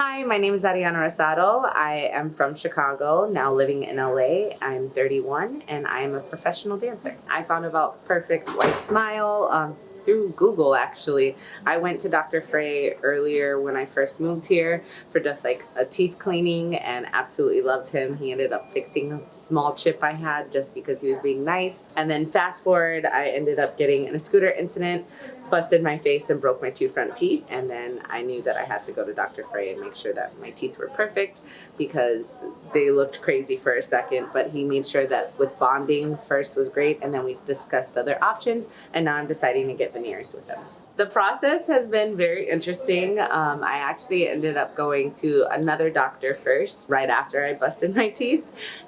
Hi, my name is Ariana Rosado. I am from Chicago, now living in LA. I'm 31 and I am a professional dancer. I found about Perfect White Smile through Google actually. I went to Dr. Frey earlier when I first moved here for just like a teeth cleaning and absolutely loved him. He ended up fixing a small chip I had just because he was being nice. And then fast forward, I ended up getting in a scooter incident, busted my face and broke my two front teeth, and then I knew that I had to go to Dr. Frey and make sure that my teeth were perfect because they looked crazy for a second, but he made sure that with bonding first was great, and then we discussed other options, and now I'm deciding to get veneers with him. The process has been very interesting. I actually ended up going to another doctor first, right after I busted my teeth,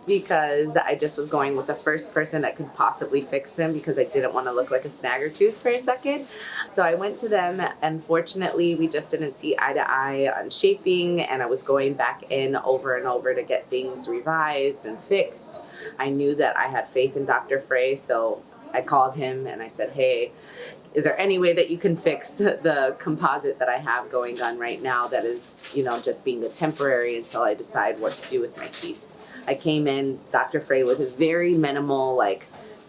because I just was going with the first person that could possibly fix them because I didn't want to look like a snagger tooth for a second. So I went to them. Unfortunately, we just didn't see eye to eye on shaping, and I was going back in over and over to get things revised and fixed. I knew that I had faith in Dr. Frey, so I called him and I said, hey, is there any way that you can fix the composite that I have going on right now that is, just being a temporary until I decide what to do with my teeth? I came in, Dr. Frey, with his very minimal,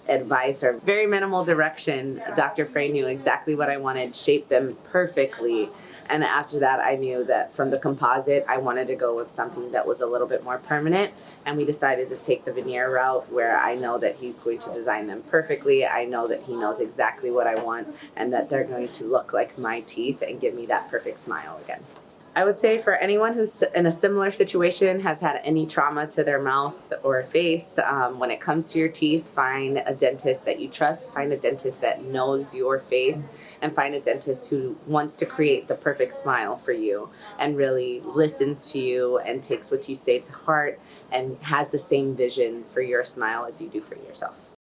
advice or very minimal direction. Dr. Frey knew exactly what I wanted, shaped them perfectly. And after that, I knew that from the composite, I wanted to go with something that was a little bit more permanent. And we decided to take the veneer route where I know that he's going to design them perfectly. I know that he knows exactly what I want and that they're going to look like my teeth and give me that perfect smile again. I would say for anyone who's in a similar situation, has had any trauma to their mouth or face, when it comes to your teeth, find a dentist that you trust, find a dentist that knows your face, and find a dentist who wants to create the perfect smile for you and really listens to you and takes what you say to heart and has the same vision for your smile as you do for yourself.